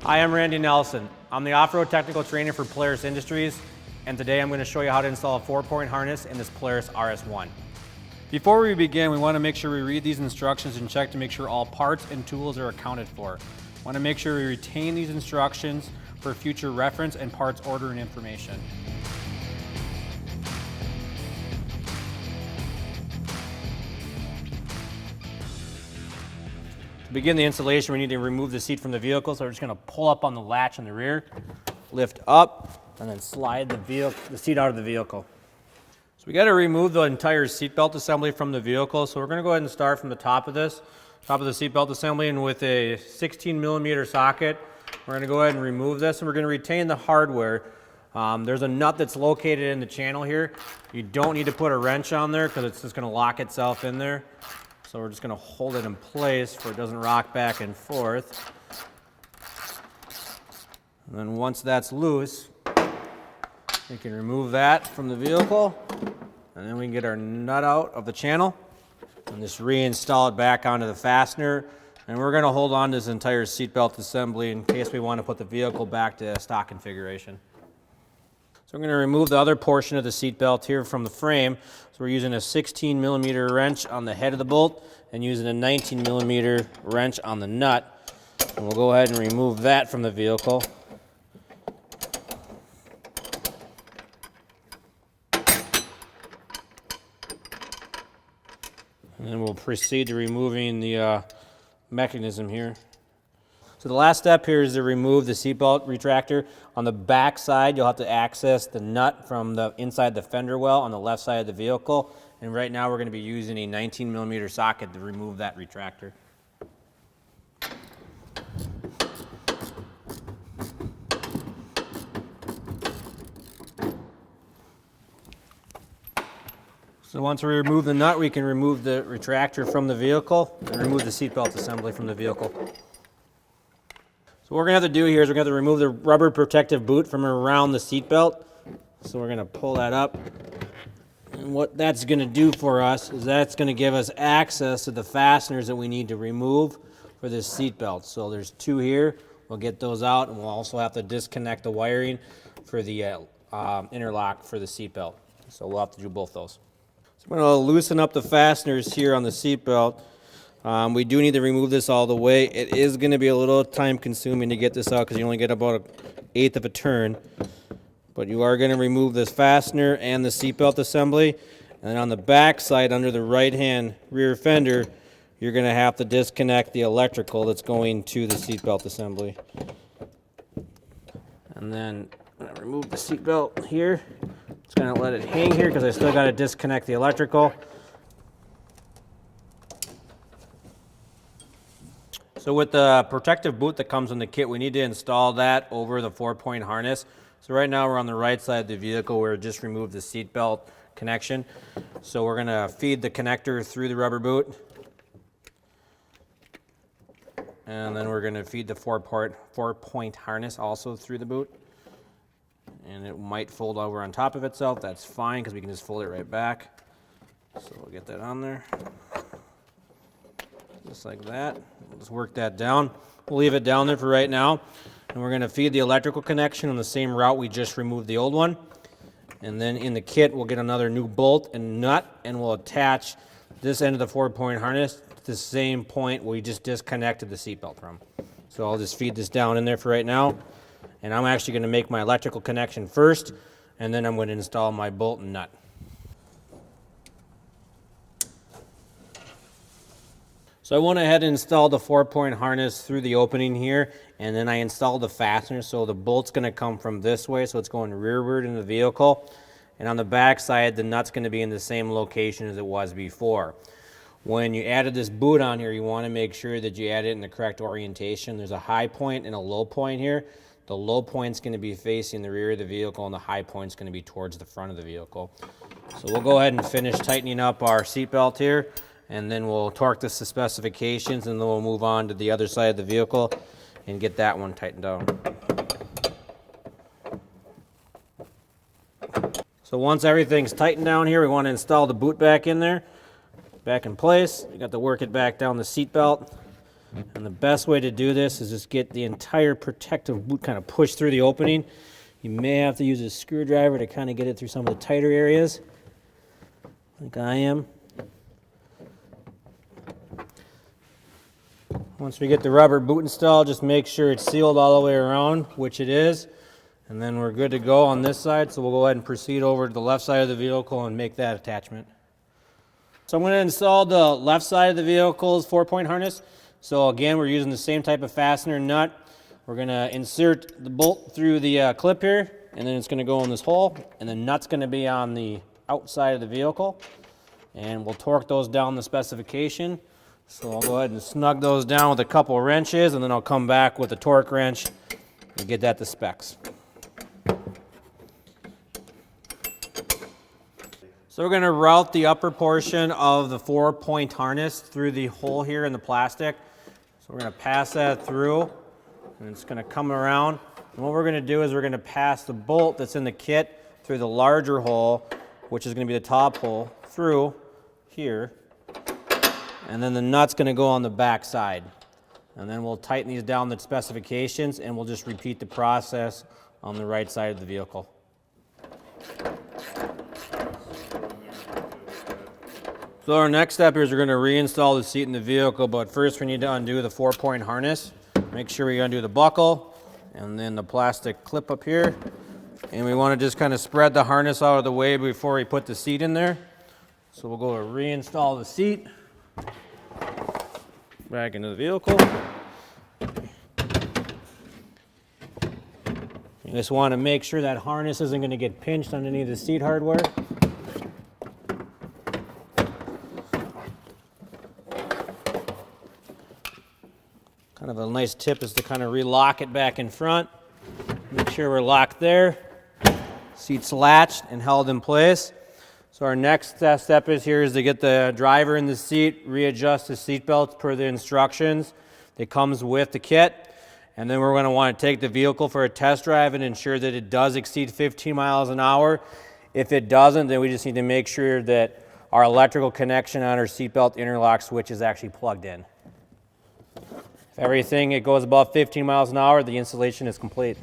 Hi, I'm Randy Nelson. I'm the off-road technical trainer for Polaris Industries, and today I'm going to show you how to install a 4-point harness in this Polaris RS1. Before we begin, we want to make sure we read these instructions and check to make sure all parts and tools are accounted for. We want to make sure we retain these instructions for future reference and parts ordering information. To begin the installation, we need to remove the seat from the vehicle, so we're just going to pull up on the latch in the rear, lift up, and then slide the seat out of the vehicle. So we got to remove the entire seatbelt assembly from the vehicle, so we're going to go ahead and start from the top of the seatbelt assembly, and with a 16mm socket, we're going to go ahead and remove this, and we're going to retain the hardware. There's a nut that's located in the channel here. You don't need to put a wrench on there because it's just going to lock itself in there. So we're just going to hold it in place so it doesn't rock back and forth. And then once that's loose, we can remove that from the vehicle, and then we can get our nut out of the channel and just reinstall it back onto the fastener. And we're going to hold on to this entire seatbelt assembly in case we want to put the vehicle back to stock configuration. So I'm going to remove the other portion of the seatbelt here from the frame. So we're using a 16mm wrench on the head of the bolt and using a 19mm wrench on the nut. And we'll go ahead and remove that from the vehicle. And then we'll proceed to removing the mechanism here. So the last step here is to remove the seatbelt retractor. On the back side, you'll have to access the nut from the inside the fender well on the left side of the vehicle. And right now we're going to be using a 19mm socket to remove that retractor. So once we remove the nut, we can remove the retractor from the vehicle and remove the seatbelt assembly from the vehicle. So what we're going to have to do here is we're going to have to remove the rubber protective boot from around the seatbelt. So we're going to pull that up. And what that's going to do for us is that's going to give us access to the fasteners that we need to remove for this seatbelt. So there's two here. We'll get those out, and we'll also have to disconnect the wiring for the interlock for the seatbelt. So we'll have to do both those. So I'm going to loosen up the fasteners here on the seatbelt. We do need to remove this all the way. It is going to be a little time consuming to get this out because you only get about 1/8 of a turn. But you are going to remove this fastener and the seatbelt assembly. And then on the back side under the right hand rear fender, you're going to have to disconnect the electrical that's going to the seatbelt assembly. And then I'm going to remove the seatbelt here. Just going to let it hang here because I still got to disconnect the electrical. So with the protective boot that comes in the kit, we need to install that over the 4-point harness. So right now we're on the right side of the vehicle where it just removed the seatbelt connection. So we're going to feed the connector through the rubber boot. And then we're going to feed the 4-point harness also through the boot. And it might fold over on top of itself. That's fine because we can just fold it right back. So we'll get that on there. Just like that. We'll just work that down. We'll leave it down there for right now. And we're going to feed the electrical connection on the same route we just removed the old one. And then in the kit, we'll get another new bolt and nut, and we'll attach this end of the 4-point harness to the same point we just disconnected the seatbelt from. So I'll just feed this down in there for right now. And I'm actually going to make my electrical connection first, and then I'm going to install my bolt and nut. So I went ahead and installed the 4-point harness through the opening here, and then I installed the fastener. So the bolt's going to come from this way, so it's going rearward in the vehicle. And on the back side, the nut's going to be in the same location as it was before. When you added this boot on here, you want to make sure that you add it in the correct orientation. There's a high point and a low point here. The low point's going to be facing the rear of the vehicle, and the high point's going to be towards the front of the vehicle. So we'll go ahead and finish tightening up our seatbelt here. And then we'll torque this to specifications, and then we'll move on to the other side of the vehicle and get that one tightened down. So once everything's tightened down here, we want to install the boot back in there, back in place. You got to work it back down the seat belt. And the best way to do this is just get the entire protective boot kind of pushed through the opening. You may have to use a screwdriver to kind of get it through some of the tighter areas, like I am. Once we get the rubber boot installed, just make sure it's sealed all the way around, which it is. And then we're good to go on this side, so we'll go ahead and proceed over to the left side of the vehicle and make that attachment. So I'm going to install the left side of the vehicle's 4-point harness. So again, we're using the same type of fastener nut. We're going to insert the bolt through the clip here, and then it's going to go in this hole, and the nut's going to be on the outside of the vehicle. And we'll torque those down the specification. So I'll go ahead and snug those down with a couple wrenches, and then I'll come back with a torque wrench and get that to specs. So we're going to route the upper portion of the 4-point harness through the hole here in the plastic. So we're going to pass that through, and it's going to come around. And what we're going to do is we're going to pass the bolt that's in the kit through the larger hole, which is going to be the top hole, through here. And then the nut's going to go on the back side. And then we'll tighten these down to specifications, and we'll just repeat the process on the right side of the vehicle. So our next step here is we're going to reinstall the seat in the vehicle, but first we need to undo the 4-point harness. Make sure we undo the buckle and then the plastic clip up here. And we want to just kind of spread the harness out of the way before we put the seat in there. So we'll go to reinstall the seat back into the vehicle. You just want to make sure that harness isn't going to get pinched on any of the seat hardware. Kind of a nice tip is to kind of relock it back in front. Make sure we're locked there. Seat's latched and held in place. So our next step is to get the driver in the seat, readjust the seat belts per the instructions that comes with the kit. And then we're going to want to take the vehicle for a test drive and ensure that it does exceed 15 miles an hour. If it doesn't, then we just need to make sure that our electrical connection on our seatbelt interlock switch is actually plugged in. If everything it goes above 15 miles an hour, the installation is complete.